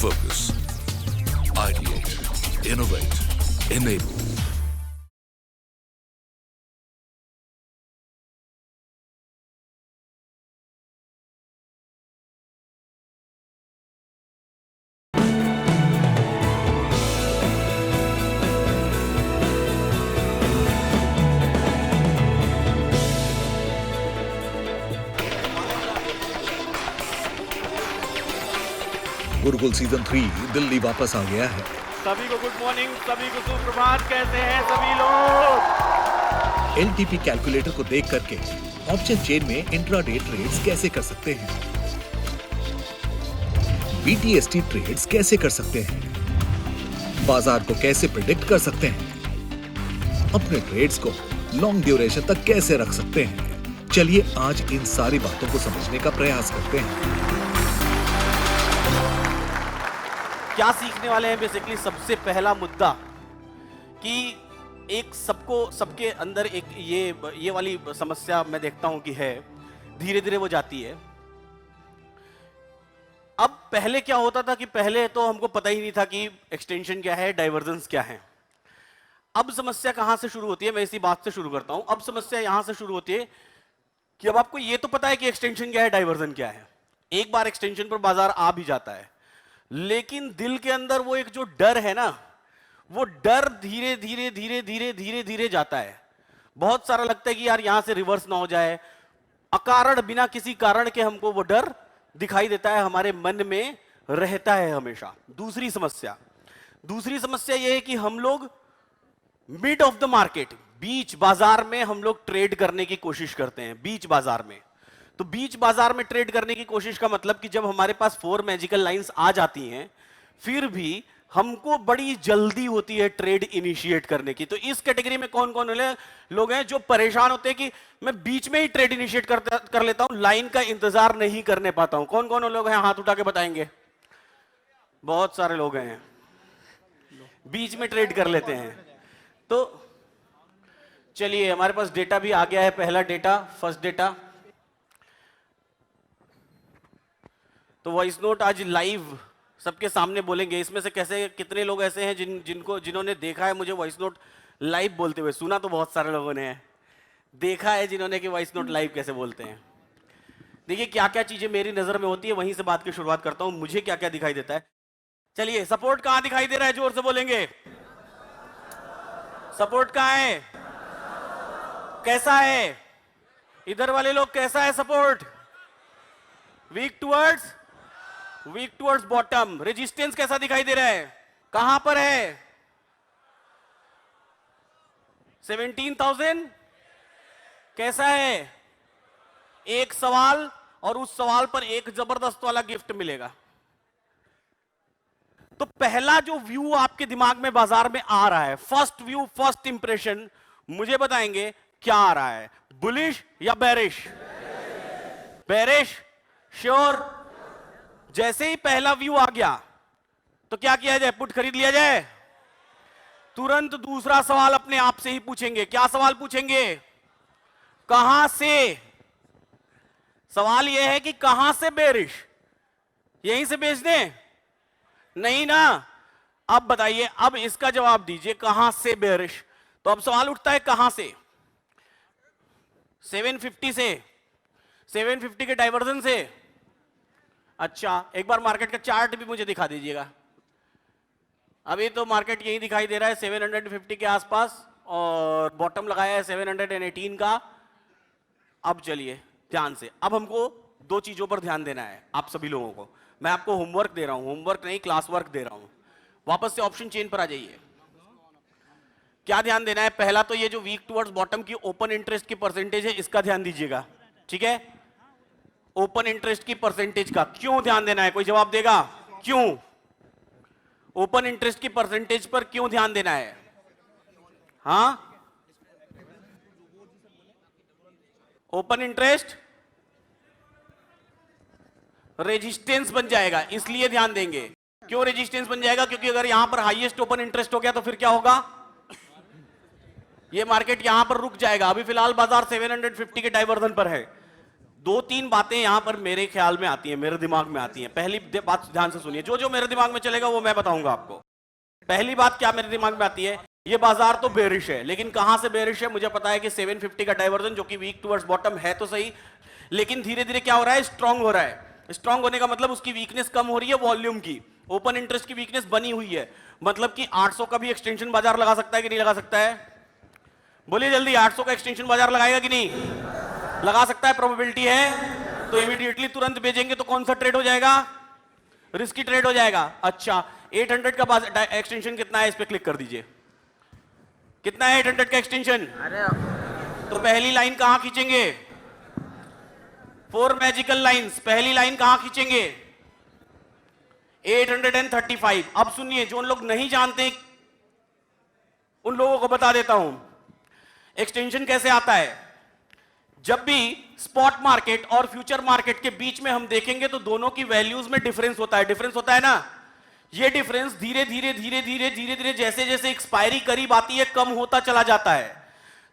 Focus. Ideate. Innovate. Enable. Gurukul season 3 Delhi वापस आ गया है। सभी को गुड मॉर्निंग, सभी को सुप्रभात। कैसे हैं सभी लोग? एलटीपी कैलकुलेटर को देख करके ऑप्शन चेन में इंट्राडे ट्रेड्स कैसे कर सकते हैं, बीटीएसटी ट्रेड्स कैसे कर सकते हैं, बाजार को कैसे प्रिडिक्ट कर सकते हैं, अपने ट्रेड्स को लॉन्ग ड्यूरेशन तक कैसे रख सकते हैं। चलिए आज इन सारी बातों को समझने का प्रयास करते हैं। क्या सीखने वाले हैं? बेसिकली सबसे पहला मुद्दा कि एक सबके अंदर एक ये वाली समस्या मैं देखता हूं कि है, धीरे धीरे वो जाती है। अब पहले क्या होता था कि पहले तो हमको पता ही नहीं था कि एक्सटेंशन क्या है, डाइवर्जेंस क्या है। अब समस्या कहां से शुरू होती है? मैं इसी बात से शुरू करता हूं। अब समस्या यहां से शुरू होती है कि अब आपको ये तो पता है कि एक्सटेंशन क्या है, डाइवर्जन क्या है। एक बार एक्सटेंशन पर बाजार आ भी जाता है, लेकिन दिल के अंदर वो एक जो डर है ना, वो डर धीरे धीरे धीरे धीरे धीरे धीरे जाता है। बहुत सारा लगता है कि यार यहां से रिवर्स ना हो जाए, अकारण बिना किसी कारण के हमको वो डर दिखाई देता है, हमारे मन में रहता है हमेशा। दूसरी समस्या ये है कि हम लोग मिड ऑफ द मार्केट, बीच बाजार में हम लोग ट्रेड करने की कोशिश करते हैं। बीच बाजार में, तो बीच बाजार में ट्रेड करने की कोशिश का मतलब कि जब हमारे पास 4 मैजिकल लाइंस आ जाती हैं, फिर भी हमको बड़ी जल्दी होती है ट्रेड इनिशिएट करने की। तो इस कैटेगरी में कौन कौन लोग हैं जो परेशान होते हैं कि मैं बीच में ही ट्रेड इनिशिएट कर लेता हूं, लाइन का इंतजार नहीं करने पाता हूं? कौन कौन लोग हैं? हाथ उठा के बताएंगे। बहुत सारे लोग हैं, बीच में ट्रेड कर लेते हैं। तो चलिए, हमारे पास डेटा भी आ गया है। पहला डेटा, फर्स्ट डेटा। तो वॉइस नोट आज लाइव सबके सामने बोलेंगे। इसमें से कैसे कितने लोग ऐसे हैं जिन्होंने देखा है मुझे वॉइस नोट लाइव बोलते हुए? सुना तो बहुत सारे लोगों ने है, देखा है जिन्होंने कि वॉइस नोट लाइव कैसे बोलते हैं। देखिए क्या क्या चीजें मेरी नजर में होती है, वहीं से बात की शुरुआत करता हूं। मुझे क्या क्या दिखाई देता है? चलिए, सपोर्ट कहां दिखाई दे रहा है? जोर से बोलेंगे। सपोर्ट कहां है? कैसा है? इधर वाले लोग कैसा है support? Weak towards bottom. Resistance कैसा दिखाई दे रहा है? कहां पर है? 17,000 कैसा है? एक सवाल, और उस सवाल पर एक जबरदस्त वाला गिफ्ट मिलेगा। तो पहला जो व्यू आपके दिमाग में बाजार में आ रहा है, फर्स्ट व्यू, फर्स्ट इंप्रेशन, मुझे बताएंगे क्या आ रहा है? बुलिश या बेरिश? Bearish sure. जैसे ही पहला व्यू आ गया तो क्या किया जाए? पुट खरीद लिया जाए? तुरंत दूसरा सवाल अपने आप से ही पूछेंगे। क्या सवाल पूछेंगे? कहां से? सवाल यह है कि कहां से बेरिश? यहीं से बेच दें? नहीं ना। अब बताइए, अब इसका जवाब दीजिए, कहां से बेरिश? तो अब सवाल उठता है कहां से? 750 से, 750 के डाइवर्जन से। अच्छा, एक बार मार्केट का चार्ट भी मुझे दिखा दीजिएगा। अभी तो मार्केट यही दिखाई दे रहा है 750 के आसपास, और बॉटम लगाया है 718 का। अब चलिए ध्यान से, अब हमको दो चीजों पर ध्यान देना है आप सभी लोगों को। मैं आपको होमवर्क दे रहा हूं, होमवर्क नहीं, क्लास वर्क दे रहा हूं। वापस से ऑप्शन चेन पर आ जाइए। क्या ध्यान देना है? पहला तो ये जो वीक टुवर्ड्स बॉटम की ओपन इंटरेस्ट की परसेंटेज है, इसका ध्यान दीजिएगा। ठीक है, ओपन इंटरेस्ट की परसेंटेज का क्यों ध्यान देना है? कोई जवाब देगा? क्यों ओपन इंटरेस्ट की परसेंटेज पर क्यों ध्यान देना है? हां, ओपन इंटरेस्ट रेजिस्टेंस बन जाएगा, इसलिए ध्यान देंगे। क्यों रेजिस्टेंस बन जाएगा? क्योंकि अगर यहां पर हाईएस्ट ओपन इंटरेस्ट हो गया तो फिर क्या होगा? ये मार्केट यहां पर रुक जाएगा। अभी फिलहाल बाजार 750 के डाइवर्जन पर है। दो तीन बातें यहां पर मेरे ख्याल में आती हैं, मेरे दिमाग में आती हैं। पहली बात ध्यान से सुनिए, जो जो मेरे दिमाग में चलेगा वो मैं बताऊंगा आपको। पहली बात क्या मेरे दिमाग में आती है, ये बाजार तो बेरिश है, लेकिन कहां से बेरिश है? मुझे पता है कि 750 का डाइवर्जन जो कि वीक टुवर्ड्स बॉटम है तो सही, लेकिन धीरे धीरे क्या हो रहा है, स्ट्रांग हो रहा है। स्ट्रांग होने का मतलब उसकी वीकनेस कम हो रही है वॉल्यूम की, ओपन इंटरेस्ट की वीकनेस बनी हुई है, मतलब कि 800 का भी एक्सटेंशन बाजार लगा सकता है कि नहीं लगा सकता है? बोलिए जल्दी, 800 का एक्सटेंशन बाजार लगाएगा कि नहीं लगा सकता है? प्रोबेबिलिटी है, तो इमीडिएटली तुरंत बेचेंगे तो कौन सा ट्रेड हो जाएगा? रिस्की ट्रेड हो जाएगा। अच्छा, 800 का एक्सटेंशन कितना है, इस पे क्लिक कर दीजिए। कितना है 800 का एक्सटेंशन? तो पहली लाइन कहां खींचेंगे? 4 मैजिकल लाइंस, पहली लाइन कहां खींचेंगे? 835। अब सुनिए, जो लोग नहीं जानते उन लोगों को बता देता हूं एक्सटेंशन कैसे आता है। जब भी स्पॉट मार्केट और फ्यूचर मार्केट के बीच में हम देखेंगे तो दोनों की वैल्यूज में डिफरेंस होता है, डिफरेंस होता है ना। ये डिफरेंस धीरे धीरे धीरे धीरे धीरे धीरे जैसे जैसे एक्सपायरी करीब आती है कम होता चला जाता है।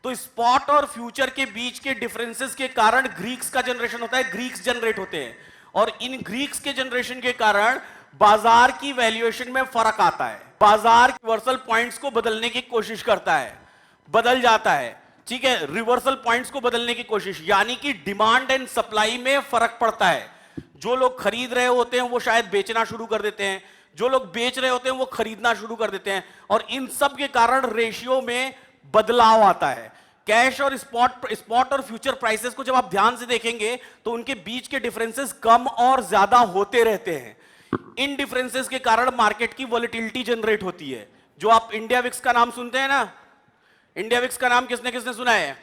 तो स्पॉट और फ्यूचर के बीच के डिफरेंसेस के कारण ग्रीक्स का जनरेशन होता है, ग्रीक्स जनरेट होते हैं, और इन ग्रीक्स के जनरेशन के कारण बाजार की वैल्यूएशन में फर्क आता है। बाजार रिवर्सल पॉइंट्स को बदलने की कोशिश करता है, बदल जाता है, ठीक है, रिवर्सल पॉइंट्स को बदलने की कोशिश, यानी कि डिमांड एंड सप्लाई में फर्क पड़ता है। जो लोग खरीद रहे होते हैं वो शायद बेचना शुरू कर देते हैं, जो लोग बेच रहे होते हैं वो खरीदना शुरू कर देते हैं, और इन सब के कारण रेशियो में बदलाव आता है। कैश और स्पॉट और फ्यूचर प्राइसेस को जब आप ध्यान से देखेंगे तो उनके बीच के डिफरेंसेस कम और ज्यादा होते रहते हैं। इन डिफरेंसेस के कारण मार्केट की वॉलेटिलिटी जनरेट होती है। जो आप इंडिया विक्स का नाम सुनते हैं ना, इंडिया विक्स का नाम किसने किसने सुना है?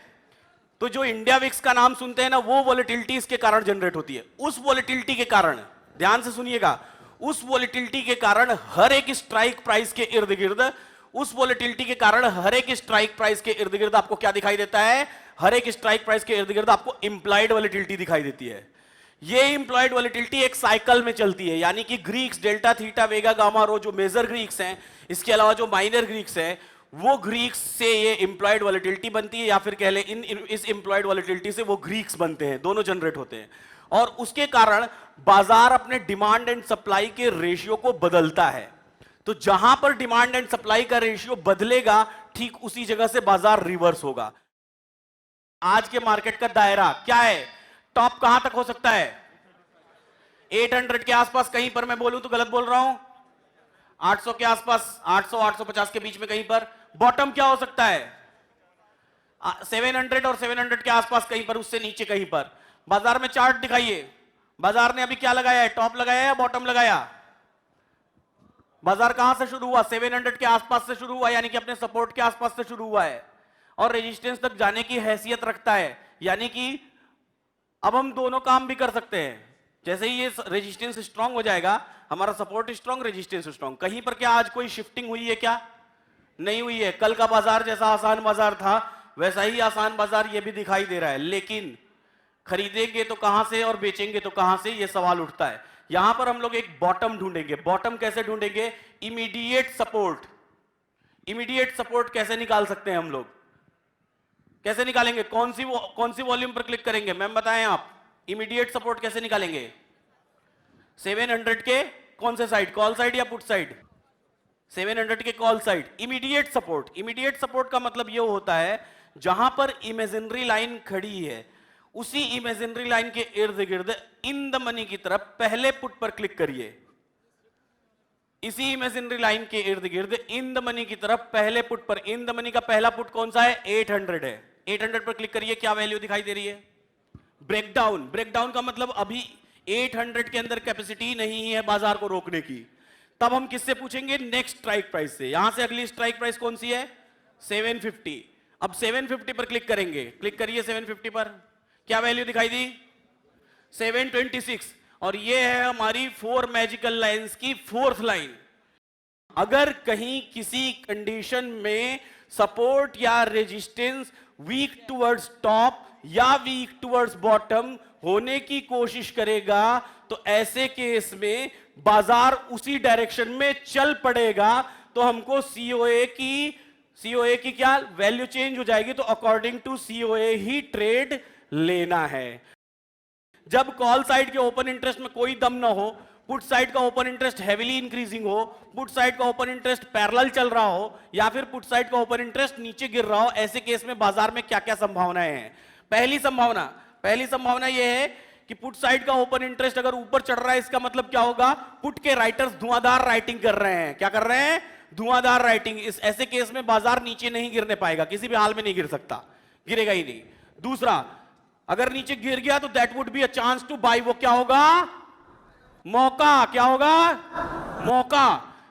तो जो इंडिया विक्स का नाम सुनते हैं ना, वो वॉलेटिलिटी इसके कारण जनरेट होती है। उस वॉलेटिलिटी के कारण, ध्यान से सुनिएगा, उस वॉलेटिलिटी के कारण हर एक स्ट्राइक प्राइस के इर्द गिर्द, उस वॉलेटिलिटी के कारण हर एक स्ट्राइक प्राइस के इर्द गिर्द आपको क्या दिखाई देता है? हर एक स्ट्राइक प्राइस के इर्द गिर्द आपको इंप्लॉयड वॉलेटिलिटी दिखाई देती है। ये इंप्लॉयड वॉलेटिलिटी एक साइकिल में चलती है, यानी कि ग्रीक्स, डेल्टा, थीटा, वेगा, गामा, रो, जो मेजर ग्रीक्स हैं, इसके अलावा जो माइनर ग्रीक्स हैं, वो ग्रीक्स से ये इंप्लॉयड वॉलेटिलिटी बनती है, या फिर कह ले इस इंप्लॉयड वॉलेटिलिटी से वो ग्रीक्स बनते हैं, दोनों जनरेट होते हैं। और उसके कारण बाजार अपने डिमांड एंड सप्लाई के रेशियो को बदलता है। तो जहां पर डिमांड एंड सप्लाई का रेशियो बदलेगा, ठीक उसी जगह से बाजार रिवर्स होगा। आज के मार्केट का दायरा क्या है? टॉप कहां तक हो सकता है? 800 के आसपास कहीं पर, मैं बोलूं तो गलत बोल रहा हूं, 800 के आसपास, 800 850 के बीच में कहीं पर। बॉटम क्या हो सकता है? 700 और 700 के आसपास कहीं पर, उससे नीचे कहीं पर। बाजार में चार्ट दिखाइए, बाजार ने अभी क्या लगाया है? टॉप लगाया या बॉटम लगाया? बाजार कहां से शुरू हुआ? 700 के आसपास से शुरू हुआ, यानी कि अपने सपोर्ट के आसपास से शुरू हुआ है, और रेजिस्टेंस तक जाने की हैसियत रखता है। यानी कि अब हम दोनों काम भी कर सकते हैं। जैसे ही ये रेजिस्टेंस स्ट्रांग हो जाएगा, हमारा सपोर्ट स्ट्रांग, रेजिस्टेंस स्ट्रांग। कहीं पर क्या आज कोई शिफ्टिंग हुई है? क्या नहीं हुई है। कल का बाजार जैसा आसान बाजार था, वैसा ही आसान बाजार ये भी दिखाई दे रहा है। लेकिन खरीदेंगे तो कहां से और बेचेंगे तो कहां से, ये सवाल उठता है। यहां पर हम लोग एक बॉटम ढूंढेंगे। बॉटम कैसे ढूंढेंगे? Immediate support. इमीडिएट सपोर्ट कैसे निकाल सकते हैं हम लोग? कैसे निकालेंगे? कौन सी वॉल्यूम पर क्लिक करेंगे? मैम बताएं आप, इमीडिएट सपोर्ट कैसे निकालेंगे? 700 के कौन से साइड, कॉल साइड या पुट साइड? 700 के call side. Immediate support, immediate support का मतलब यह होता है जहां पर इमेजिनरी लाइन खड़ी है, उसी इमेजिनरी लाइन के इर्द गिर्द इन द मनी की तरफ पहले पुट पर क्लिक करिए। इसी इमेजिनरी लाइन के इर्द गिर्द इन द मनी की तरफ पहले पुट पर, इन द मनी का पहला पुट कौन सा है? 800 है। 800 पर क्लिक करिए, क्या वैल्यू दिखाई दे रही है? ब्रेकडाउन। ब्रेकडाउन का मतलब अभी 800 के अंदर कैपेसिटी नहीं है बाजार को रोकने की। तब हम किससे पूछेंगे? नेक्स्ट स्ट्राइक प्राइस से। यहां से अगली स्ट्राइक प्राइस कौन सी है? 750। अब 750 पर क्लिक करेंगे, क्लिक करिए 750 पर, क्या वैल्यू दिखाई दी? 726। और ये है हमारी 4 मैजिकल लाइंस की 4th लाइन। अगर कहीं किसी कंडीशन में सपोर्ट या रेजिस्टेंस वीक टुवर्ड्स टॉप या वीक टुवर्ड्स बॉटम होने की कोशिश करेगा, तो ऐसे केस में बाजार उसी डायरेक्शन में चल पड़ेगा। तो हमको सीओए की क्या वैल्यू चेंज हो जाएगी, तो अकॉर्डिंग टू सीओए ही ट्रेड लेना है। जब कॉल साइड के ओपन इंटरेस्ट में कोई दम ना हो, पुट साइड का ओपन इंटरेस्ट हेवीली इंक्रीजिंग हो, पुट साइड का ओपन इंटरेस्ट पैरेलल चल रहा हो, या फिर पुट साइड का ओपन इंटरेस्ट नीचे गिर रहा हो, ऐसे केस में बाजार में क्या क्या संभावनाएं हैं? पहली संभावना यह है कि पुट साइड का ओपन इंटरेस्ट अगर ऊपर चढ़ रहा है, इसका मतलब क्या होगा? पुट के राइटर्स धुआंधार राइटिंग कर रहे हैं। क्या कर रहे हैं? धुआंधार राइटिंग। इस ऐसे केस में बाजार नीचे नहीं गिरने पाएगा, किसी भी हाल में नहीं गिर सकता, गिरेगा ही नहीं। दूसरा, अगर नीचे गिर गया तो that would be a chance to buy. वो क्या होगा? मौका। क्या होगा? मौका,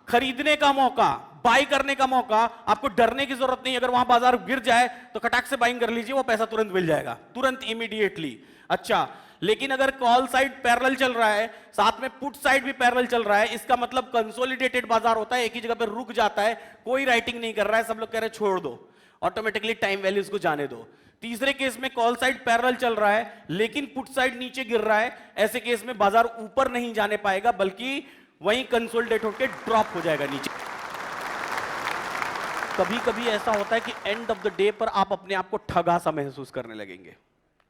खरीदने का मौका, बाय करने का मौका। आपको डरने की जरूरत नहीं, अगर वहां बाजार गिर जाए तो खटाक से बाइंग कर लीजिए, वो पैसा तुरंत मिल जाएगा, तुरंत इमीडिएटली। अच्छा, लेकिन अगर कॉल साइड पैरेलल चल रहा है, साथ में पुट साइड भी पैरेलल चल रहा है, इसका मतलब कंसोलिडेटेड बाजार होता है, एक ही जगह पर रुक जाता है, कोई राइटिंग नहीं कर रहा है, सब लोग कह रहे हैं छोड़ दो, ऑटोमेटिकली टाइम वैल्यूज को जाने दो। तीसरे केस में कॉल साइड पैरेलल चल रहा है लेकिन पुट साइड नीचे गिर रहा है, ऐसे केस में बाजार ऊपर नहीं जाने पाएगा, बल्कि वहीं कंसोलिडेट होकर ड्रॉप हो जाएगा नीचे। कभी कभी ऐसा होता है कि एंड ऑफ द डे पर आप अपने आप को ठगा सा महसूस करने लगेंगे।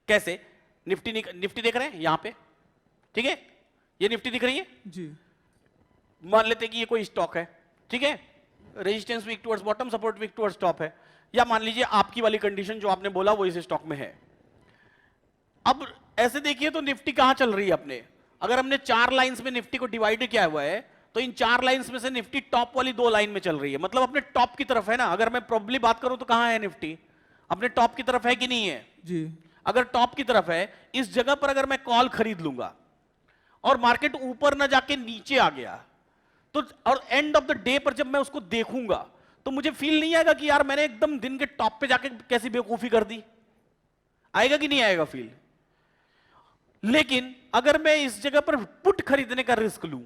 कैसे? निफ्टी देख रहे हैं यहां पे, ठीक है, ये निफ्टी दिख रही है जी। मान लेते हैं कि ये कोई स्टॉक है, ठीक है, resistance weak towards bottom, support weak towards top है, या मान लीजिए आपकी वाली कंडीशन जो आपने बोला वो इस स्टॉक में है। अब ऐसे देखिए तो निफ्टी कहां चल रही है अपने, अगर हमने 4 लाइंस में निफ्टी को डिवाइड किया हुआ है तो इन 4 लाइंस में से निफ्टी टॉप वाली 2 लाइन में चल रही है, मतलब अपने टॉप की तरफ है ना। अगर मैं प्रॉब्ली बात करूं तो कहां है निफ्टी? अपने टॉप की तरफ है कि नहीं है? जी। अगर टॉप की तरफ है, इस जगह पर अगर मैं कॉल खरीद लूंगा और मार्केट ऊपर ना जाके नीचे आ गया तो, और एंड ऑफ द डे पर जब मैं उसको देखूंगा तो मुझे फील नहीं आएगा कि यार मैंने एकदम दिन के टॉप पे जाके कैसी बेवकूफी कर दी? आएगा कि नहीं आएगा फील? लेकिन अगर मैं इस जगह पर पुट खरीदने का रिस्क लूं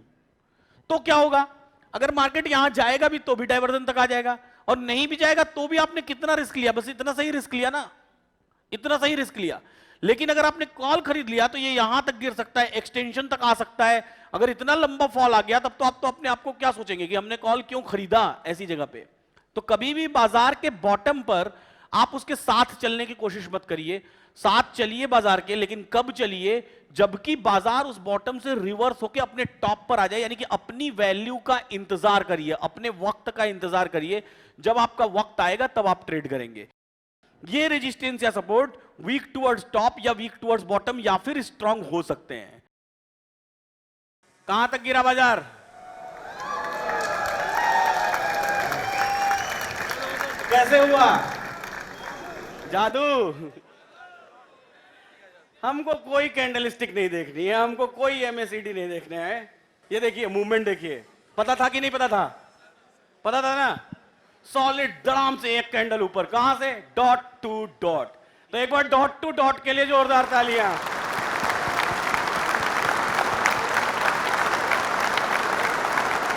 तो क्या होगा? अगर मार्केट यहां जाएगा भी तो भी डाइवर्जन तक आ जाएगा, और नहीं भी जाएगा तो भी आपने कितना रिस्क लिया? बस इतना सही रिस्क लिया ना, इतना सही रिस्क लिया। लेकिन अगर आपने कॉल खरीद लिया तो ये यहां तक गिर सकता है, एक्सटेंशन तक आ सकता है। अगर इतना लंबा फॉल आ गया तब तो आप तो अपने आप को क्या सोचेंगे कि हमने कॉल क्यों खरीदा ऐसी जगह पे। तो कभी भी बाजार के बॉटम पर आप उसके साथ चलने की कोशिश मत करिए। साथ चलिए बाजार के, लेकिन कब चलिए? जबकि बाजार उस बॉटम से रिवर्स होकर अपने टॉप पर आ जाए, यानी कि अपनी वैल्यू का इंतजार करिए, अपने वक्त का इंतजार करिए। जब आपका वक्त आएगा तब आप ट्रेड करेंगे। ये रेजिस्टेंस या सपोर्ट वीक टुवर्ड्स टॉप या वीक टुवर्ड्स बॉटम या फिर स्ट्रांग हो सकते हैं। कहां तक गिरा बाजार? कैसे हुआ? जादू। हमको कोई कैंडलस्टिक नहीं देखनी है, हमको कोई एमएसीडी नहीं देखना है। ये देखिए मूवमेंट देखिए, पता था कि नहीं पता था? पता था ना? सॉलिड धड़ाम से एक कैंडल ऊपर, कहां से? Dot to dot. तो एक बार डॉट टू डॉट के लिए जोरदार तालियां।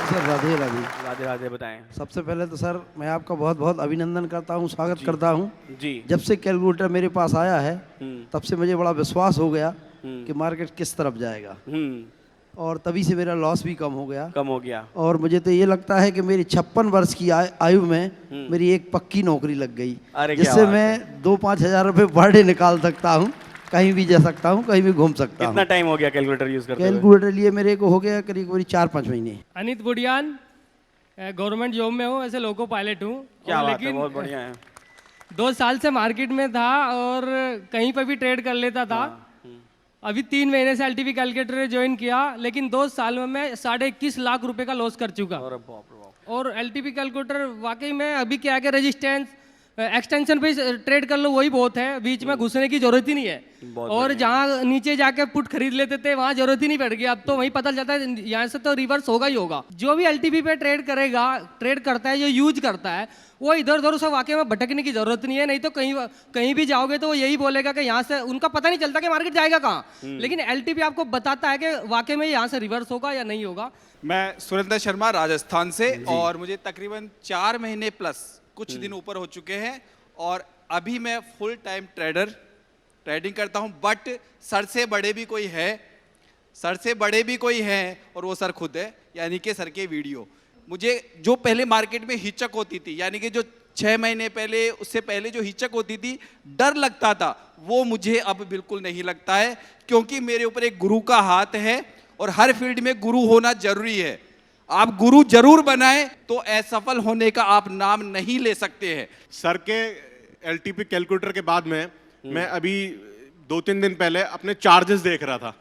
सर राधे राधे। राधे राधे। बताएं। सबसे पहले तो सर मैं आपका बहुत बहुत अभिनंदन करता हूँ, स्वागत करता हूँ जी। जब से कैलकुलेटर मेरे पास आया है तब से मुझे बड़ा विश्वास हो गया कि मार्केट किस तरफ जाएगा, और तभी से मेरा लॉस भी कम हो गया। और मुझे तो ये लगता है कि मेरी 56 वर्ष की आयु में मेरी एक पक्की नौकरी लग गई, जिससे मैं 2-5 हज़ार रुपये पर डे निकाल सकता हूँ, कहीं भी जा सकता हूँ, कहीं भी घूम सकता हूँ। कितना टाइम हो गया कैलकुलेटर यूज करते हुए? कैलकुलेटर लिए मेरे को हो गया करीब 4-5 महीने। अनित बुडियान, गवर्नमेंट जॉब में हूँ, ऐसे लोको पायलट हूँ। क्या बात है, बहुत बढ़िया है। 2 साल से मार्केट में था और कहीं पर भी ट्रेड कर लेता था। अभी 3 महीने से एलटीवी कैलकुलेटर ज्वाइन किया, लेकिन 2 साल में मैं 21.5 लाख रुपए का लॉस कर चुका। और एलटीवी कैलकुलेटर वाकई में अभी क्या है, रेजिस्टेंस एक्सटेंशन पे ट्रेड कर लो वही बहुत है, बीच में घुसने की जरूरत ही नहीं है। और जहाँ नीचे जाके पुट खरीद लेते थे वहाँ जरूरत ही नहीं पड़ गई। अब तो वही पता चलता है यहाँ से तो रिवर्स होगा ही होगा। जो भी एलटीवी पे ट्रेड करेगा, ट्रेड करता है, जो यूज करता है, वो इधर उधर उसे वाकई में भटकने की जरूरत नहीं है। नहीं तो कहीं भी जाओगे तो वो यही बोलेगा कि यहाँ से, उनका पता नहीं चलता कि मार्केट जाएगा कहाँ, लेकिन एलटीवी आपको बताता है कि वाकई में यहाँ से रिवर्स होगा या नहीं होगा। मैं सुरेंद्र शर्मा राजस्थान से, और मुझे तकरीबन 4 महीने प्लस कुछ दिन ऊपर हो चुके हैं, और अभी मैं फुल टाइम ट्रेडिंग करता हूं। बट सर से बड़े भी कोई है, और वो सर खुद है, यानी कि सर के वीडियो। मुझे जो पहले मार्केट में हिचक होती थी, यानी कि जो 6 महीने पहले, उससे पहले जो हिचक होती थी, डर लगता था, वो मुझे अब बिल्कुल नहीं लगता है, क्योंकि मेरे ऊपर एक गुरु का हाथ है और हर फील्ड में गुरु होना जरूरी है। आप गुरु जरूर बनाएं तो असफल होने का आप नाम नहीं ले सकते हैं। सर के एलटीपी कैलकुलेटर के बाद में मैं अभी 2-3 दिन पहले अपने चार्जेस देख रहा था।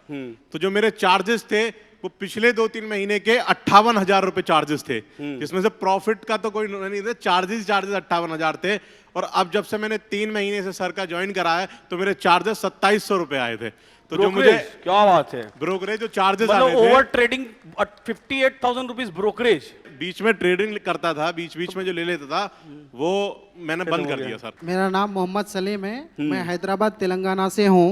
तो जो मेरे चार्जेस थे वो पिछले 2-3 महीने के 58,000 रुपए चार्जेस थे, जिसमें से प्रॉफिट का तो कोई नहीं था, चार्जेस 58,000 थे। और अब जब से मैंने 3 महीने से सर का ज्वाइन करा है तो मेरे चार्जेस 2700 रुपए आए थे। तो जो मुझे क्या बात है, ब्रोकरेज जो चार्जेस आ मतलब रहे थे, ओवर ट्रेडिंग 58,000 रुपीज ब्रोकरेज। बीच में ट्रेडिंग करता था, बीच बीच में जो ले लेता था वो मैंने बंद कर दिया सर। मेरा नाम मोहम्मद सलीम है, मैं हैदराबाद तेलंगाना से हूँ।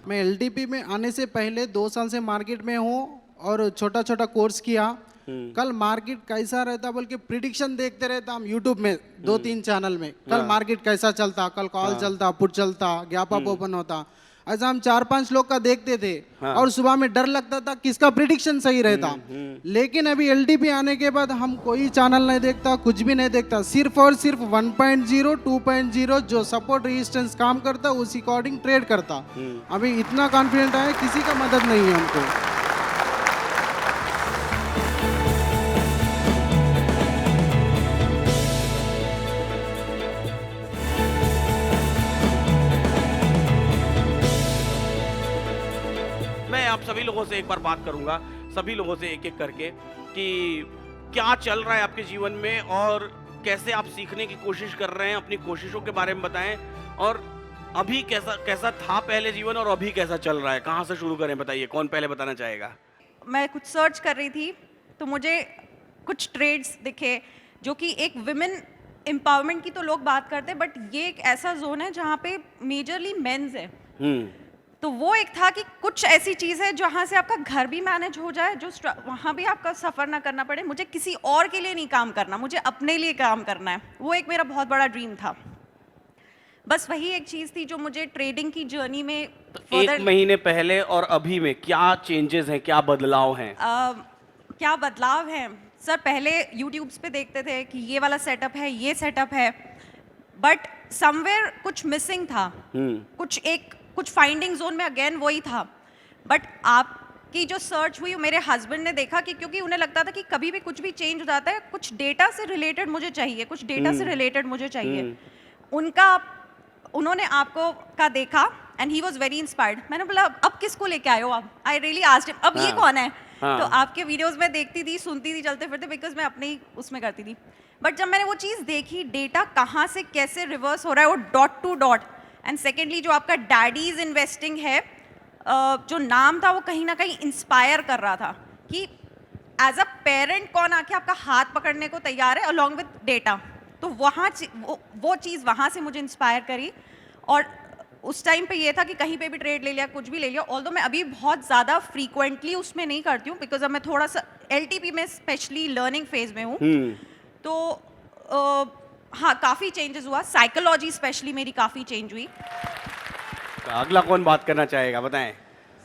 मैं एलटीपी में आने से पहले 2 साल से मार्केट में हूँ और छोटा छोटा कोर्स किया। कल मार्केट कैसा रहता बोल के प्रिडिक्शन देखते रहता हम यूट्यूब में 2-3 चैनल में, कल मार्केट कैसा चलता, कल कॉल चलता, पुट चलता, गैप अप ओपन होता, ऐसा हम 4-5 लोग का देखते थे। और सुबह में डर लगता था किसका प्रिडिक्शन सही रहता। लेकिन अभी एलटीपी आने के बाद हम कोई चैनल नहीं देखता, कुछ भी नहीं देखता, सिर्फ और सिर्फ 1.0 2.0 जो सपोर्ट रेजिस्टेंस काम करता उसी अकॉर्डिंग ट्रेड करता। अभी इतना कॉन्फिडेंट है, किसी का मदद नहीं है हमको। मैं आप सभी लोगों से एक बार बात करूंगा, सभी लोगों से एक एक करके, कि क्या चल रहा है आपके जीवन में और कैसे आप सीखने की कोशिश कर रहे हैं, अपनी कोशिशों के बारे में बताएं। और अभी कैसा था पहले जीवन और अभी कैसा चल रहा है, कहाँ से शुरू करें, बताइए, कौन पहले बताना चाहेगा। मैं कुछ सर्च कर रही थी तो मुझे कुछ ट्रेड्स दिखे जो कि एक विमेन एम्पावरमेंट की तो लोग बात करते हैं, बट ये एक ऐसा जोन है जहाँ पे मेजरली मेंस है। तो वो एक था कि कुछ ऐसी चीज़ है जहाँ से आपका घर भी मैनेज हो जाए, जो वहाँ भी आपका सफ़र ना करना पड़े। मुझे किसी और के लिए नहीं काम करना, मुझे अपने लिए काम करना है। वो एक मेरा बहुत बड़ा ड्रीम था। बस वही एक चीज़ थी जो मुझे ट्रेडिंग की जर्नी में एक महीने पहले और अभी में क्या चेंजेस हैं, क्या बदलाव हैं? क्या बदलाव हैं सर? पहले यूट्यूब्स पे देखते थे कि ये वाला सेटअप है, ये सेटअप है, बट समवेयर कुछ मिसिंग था। कुछ फाइंडिंग जोन में अगेन वही था। बट आपकी जो सर्च हुई, मेरे हस्बैंड ने देखा कि क्योंकि उन्हें लगता था कि कभी भी कुछ भी चेंज हो जाता है, कुछ डेटा से रिलेटेड मुझे चाहिए, कुछ डेटा से रिलेटेड मुझे चाहिए। उन्होंने आपको का देखा and he was very inspired. मैंने बोला अब किसको लेके आए हो आप? आई रियली आस्क्ड हिम, अब ये कौन है? तो आपके वीडियोस में देखती थी, सुनती थी, चलते फिरते, बिकॉज मैं अपने ही उसमें करती थी। बट जब मैंने वो चीज़ देखी, डेटा कहाँ से कैसे रिवर्स हो रहा है, वो dot to dot. And secondly जो आपका डैडीज इन्वेस्टिंग है, जो नाम था वो कहीं ना कहीं इंस्पायर कर रहा था कि एज अ पेरेंट कौन आके आपका हाथ पकड़ने को तैयार है अलॉन्ग विद डेटा। तो वहाँ वो चीज़ वहाँ से मुझे इंस्पायर करी। और उस टाइम पे ये था कि कहीं पे भी ट्रेड ले लिया, कुछ भी ले लिया। ऑल्दो मैं अभी बहुत ज़्यादा फ्रीक्वेंटली उसमें नहीं करती हूँ, बिकॉज अब मैं थोड़ा सा एलटीपी में स्पेशली लर्निंग फेज में हूँ। तो हाँ, काफ़ी चेंजेस हुआ, साइकोलॉजी स्पेशली मेरी काफ़ी चेंज हुई। अगला कौन बात करना चाहेगा, बताएं।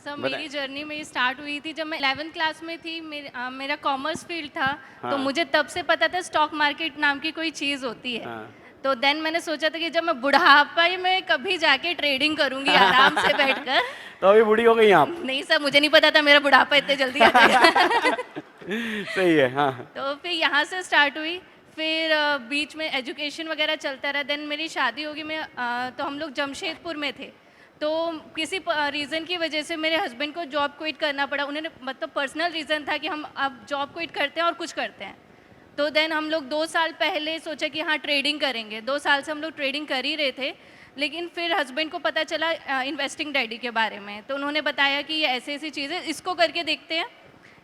सर मेरी जर्नी मेरी स्टार्ट हुई थी जब मैं 11th क्लास में थी। मेरा कॉमर्स फील्ड था। तो मुझे तब से पता था स्टॉक मार्केट नाम की कोई चीज़ होती है। तो देन मैंने सोचा था कि जब मैं बुढ़ापा में कभी जाके ट्रेडिंग करूंगी आराम से बैठकर। तो अभी बूढ़ी हो गई आप? नहीं सर, मुझे नहीं पता था मेरा बुढ़ापा इतने जल्दी आ जाएगा। सही है। हाँ। तो फिर यहाँ से स्टार्ट हुई, फिर बीच में एजुकेशन वगैरह चलता रहा। देन मेरी शादी होगी, तो हम लोग जमशेदपुर में थे। तो किसी रीज़न की वजह से मेरे हस्बैंड को जॉब क्विट करना पड़ा। उन्होंने मतलब पर्सनल रीज़न था कि हम अब जॉब क्विट करते हैं और कुछ करते हैं। तो देन हम लोग 2 साल पहले सोचा कि हाँ ट्रेडिंग करेंगे। 2 साल से हम लोग ट्रेडिंग कर ही रहे थे, लेकिन फिर हस्बैंड को पता चला इन्वेस्टिंग डैडी के बारे में। तो उन्होंने बताया कि ये ऐसी ऐसी चीज़ है, इसको करके देखते हैं,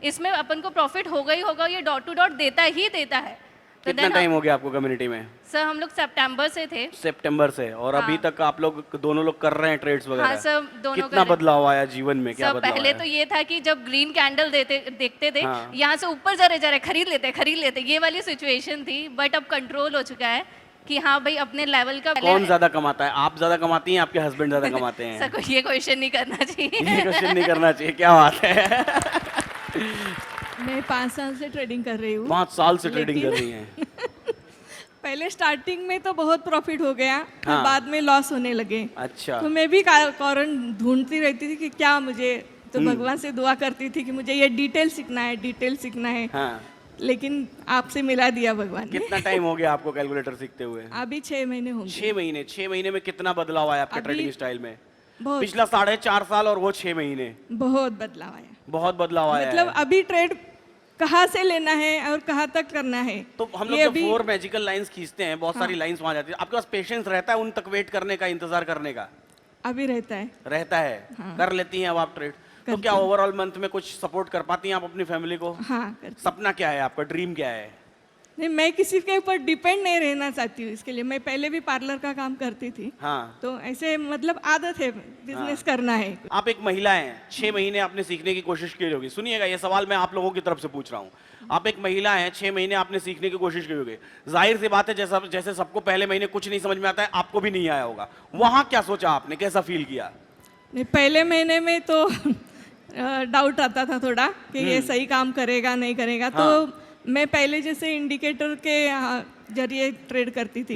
इसमें अपन को प्रॉफिट होगा ही होगा, ये डॉट टू डॉट देता ही देता है। तो कितना टाइम हो गया आपको कम्युनिटी में? सर हम लोग सितंबर से थे। सितंबर से? और अभी तक आप लोग दोनों लोग कर रहे हैं ट्रेड्स वगैरह? हाँ सर, दोनों। कितना बदलाव आया जीवन में, क्या बदलाव पहले आया? तो ये था कि जब ग्रीन कैंडल देखते थे, यहाँ से ऊपर जा रहे खरीद लेते, ये वाली सिचुएशन थी। बट अब कंट्रोल हो चुका है कि हाँ भाई अपने लेवल का। कौन ज्यादा कमाता है, आप ज्यादा कमाती हैं, आपके हस्बैंड ज्यादा कमाते हैं? सर ये क्वेश्चन नहीं करना चाहिए। ये क्वेश्चन नहीं करना चाहिए, क्या बात है। मैं 5 साल से ट्रेडिंग कर रही हूँ। 5 साल से ट्रेडिंग कर रही हैं? पहले स्टार्टिंग में तो बहुत प्रॉफिट हो गया, फिर बाद में लॉस होने लगे। अच्छा। तो मैं भी कारण ढूंढती रहती थी कि क्या मुझे, तो भगवान से दुआ करती थी कि मुझे ये डिटेल सीखना है, डिटेल सीखना है। हाँ। लेकिन आपसे मिला दिया भगवान ने। कितना टाइम हो गया आपको कैलकुलेटर सीखते हुए? अभी 6 महीने होंगे। 6 महीने में कितना बदलाव आया आपके अभी ट्रेडिंग स्टाइल में? बहुत पिछला 4.5 साल और वो 6 महीने, बहुत बदलाव आया। बहुत बदलाव आया मतलब है। अभी ट्रेड कहाँ से लेना है और कहाँ तक करना है, तो हम लोग जब 4 मैजिकल लाइंस खींचते हैं, बहुत सारी लाइंस वहां जाती है, आपके पास पेशेंस रहता है उन तक वेट करने का, इंतजार करने का? अभी रहता है। रहता है। कर लेती हैं अब आप ट्रेड? तो क्या ओवरऑल मंथ में कुछ सपोर्ट कर पाती हैं आप अपनी फैमिली को? हाँ करती। सपना क्या है आपका, ड्रीम क्या है? नहीं, मैं किसी के ऊपर डिपेंड नहीं रहना चाहती हूँ। इसके लिए मैं पहले भी पार्लर का काम करती थी। हाँ। तो ऐसे मतलब आदत है, बिजनेस करना है। आप एक महिला हैं, 6 महीने आपने सीखने की कोशिश की होगी। सुनिएगा, ये सवाल मैं आप लोगों की तरफ से पूछ रहा हूँ। आप एक महिला हैं, 6 महीने आपने सीखने की कोशिश की होगी। जाहिर सी बात है, जैसे सबको पहले महीने कुछ नहीं समझ में आता है, आपको भी नहीं आया होगा। वहां क्या सोचा आपने, कैसा फील किया? नहीं, पहले महीने में तो डाउट आता था थोड़ा कि ये सही काम करेगा नहीं करेगा। तो मैं पहले जैसे इंडिकेटर के जरिए ट्रेड करती थी,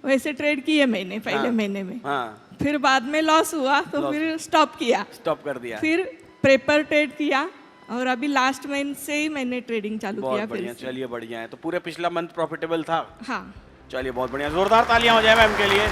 वैसे ट्रेड किए मैंने पहले महीने में। फिर बाद में लॉस हुआ तो फिर स्टॉप किया, स्टॉप कर दिया। फिर पेपर ट्रेड किया और अभी लास्ट मंथ से ही मैंने ट्रेडिंग चालू किया। बहुत बढ़िया, चलिए बढ़िया है। तो पूरे पिछला मंथ प्रॉफिटेबल था? हाँ। चलिए बहुत बढ़िया, जोरदार तालियां हो जाए मैम के लिए।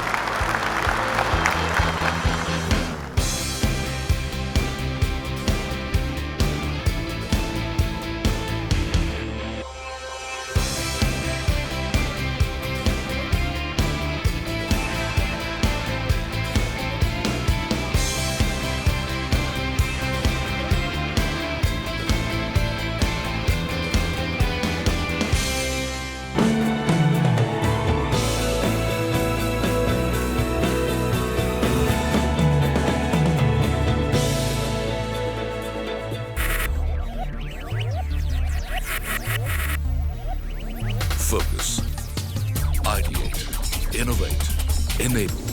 Focus, ideate, innovate, enable.